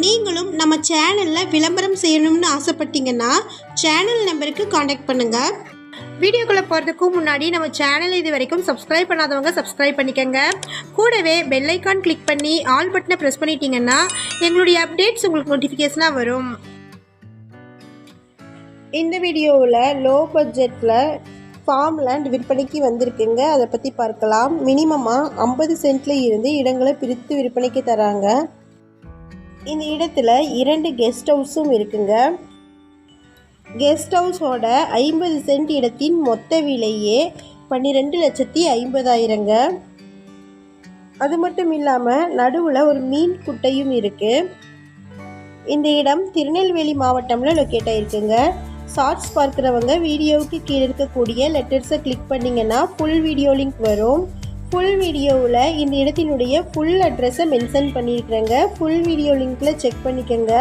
நீங்களும் நம்ம சேனலில் விளம்பரம் செய்யணும்னு ஆசைப்பட்டீங்கன்னா சேனல் நம்பருக்கு காண்டாக்ட் பண்ணுங்கள். வீடியோக்குள்ளே போகிறதுக்கு முன்னாடி நம்ம சேனல் இது வரைக்கும் சப்ஸ்கிரைப் பண்ணாதவங்க சப்ஸ்கிரைப் பண்ணிக்கோங்க. கூடவே பெல் ஐக்கான் கிளிக் பண்ணி ஆல் பட்டனை ப்ரெஸ் பண்ணிட்டீங்கன்னா எங்களுடைய அப்டேட்ஸ் உங்களுக்கு நோட்டிஃபிகேஷனாக வரும். இந்த வீடியோவில் லோ பட்ஜெட்டில் ஃபார்ம் லேண்ட் விற்பனைக்கு வந்திருக்குங்க. அதை பற்றி பார்க்கலாம். மினிமமாக 50 சென்ட்டில் இருந்து இடங்களை பிரித்து விற்பனைக்கு தராங்க. இந்த இடத்துல 2 கெஸ்ட் ஹவுஸும் இருக்குங்க. கெஸ்ட் ஹவுஸோட 50 சென்ட் இடத்தின் மொத்த விலையே 12,50,000ங்க. அது மட்டும் இல்லாமல் நடுவில் ஒரு மீன் குட்டையும் இருக்குது. இந்த இடம் திருநெல்வேலி மாவட்டமில் லொக்கேட் ஆகிருக்குங்க. ஷார்ட்ஸ் பார்க்குறவங்க வீடியோவுக்கு கீழே இருக்கக்கூடிய லெட்டர்ஸை கிளிக் பண்ணிங்கன்னா ஃபுல் வீடியோ லிங்க் வரும். ஃபுல் வீடியோவில் இந்த இடத்தினுடைய ஃபுல் அட்ரஸை மென்ஷன் பண்ணியிருக்கிறேங்க. ஃபுல் வீடியோ லிங்க்கில் செக் பண்ணிக்கோங்க.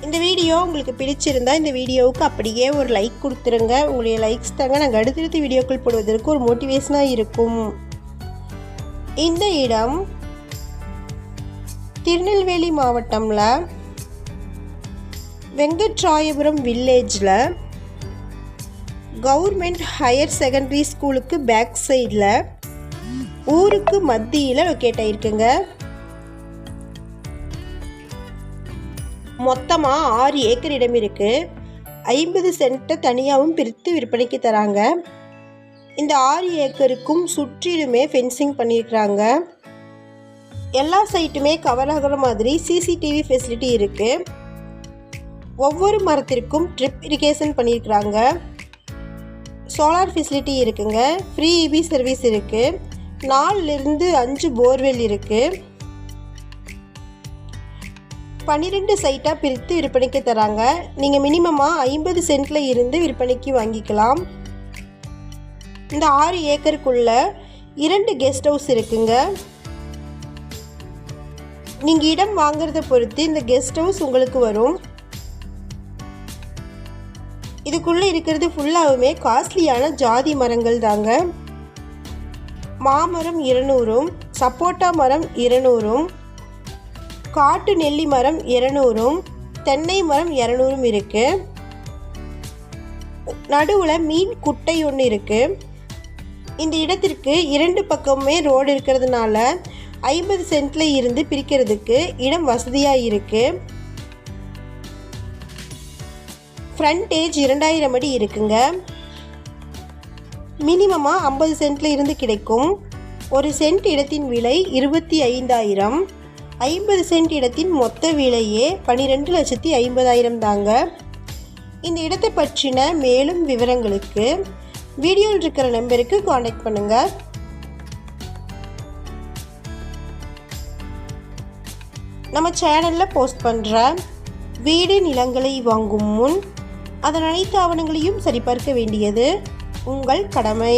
இந்த வீடியோ உங்களுக்கு பிடிச்சிருந்தா இந்த வீடியோவுக்கு அப்படியே ஒரு லைக் கொடுத்துருங்க. உங்களுடைய லைக்ஸ் தாங்க நாங்கள் அடுத்தடுத்து வீடியோக்கள் போடுவதற்கு ஒரு மோட்டிவேஷனாக இருக்கும். இந்த இடம் திருநெல்வேலி மாவட்டமில் வெங்கட்ராயபுரம் வில்லேஜில் கவர்மெண்ட் ஹையர் செகண்டரி ஸ்கூலுக்கு பேக் சைடில் ஊருக்கு மத்தியில் லொக்கேட் ஆகிருக்குங்க. மொத்தமாக 6 ஏக்கர் இடம் இருக்குது. 50 சென்ட்டை தனியாகவும் பிரித்து விற்பனைக்கு தராங்க. இந்த 6 ஏக்கருக்கும் சுற்றிலுமே ஃபென்சிங் பண்ணியிருக்கிறாங்க. எல்லா சைட்டுமே கவர் ஆகிற மாதிரி சிசிடிவி ஃபெசிலிட்டி இருக்குது. ஒவ்வொரு மரத்திற்கும் ட்ரிப் இரிகேஷன் பண்ணியிருக்கிறாங்க. சோலார் ஃபெசிலிட்டி இருக்குங்க. ஃப்ரீ இபி சர்வீஸ் இருக்குது. 4லிருந்து 5 போர்வெல் இருக்குது. 12 சைட்டாக பிரித்து விற்பனைக்கு தராங்க. நீங்கள் மினிமமாக 50 சென்ட்டில் இருந்து விற்பனைக்கு வாங்கிக்கலாம். இந்த 6 ஏக்கருக்குள்ள 2 கெஸ்ட் ஹவுஸ் இருக்குங்க. நீங்கள் இடம் வாங்குறத பொறுத்து இந்த கெஸ்ட் ஹவுஸ் உங்களுக்கு வரும். இதுக்குள்ளே இருக்கிறது ஃபுல்லாகவுமே காஸ்ட்லியான ஜாதி மரங்கள் தாங்க. மாமரம் 200, சப்போட்டா மரம் 200, காட்டு நெல்லி மரம் 200, தென்னை மரம் 200 இருக்குது. நடுவில் மீன் குட்டை ஒன்று இருக்குது. இந்த இடத்திற்கு 2 பக்கமுமே ரோடு இருக்கிறதுனால 50 சென்ட்டில் இருந்து பிரிக்கிறதுக்கு இடம் வசதியாக இருக்குது. ஃப்ரண்டேஜ் 2000 அடி இருக்குங்க. மினிமமாக 50 சென்ட்டில் இருந்து கிடைக்கும். 1 சென்ட் இடத்தின் விலை 25,000. 50 சென்ட் இடத்தின் மொத்த விலையே 12,50,000 தாங்க. இந்த இடத்தை பற்றின மேலும் விவரங்களுக்கு வீடியோவில் இருக்கிற நம்பருக்கு காண்டாக்ட் பண்ணுங்கள். நம்ம சேனலில் போஸ்ட் பண்ணுற வீடு நிலங்களை வாங்கும் முன் அதன் அனைத்து ஆவணங்களையும் சரிபார்க்க வேண்டியது உங்கள் கடமை.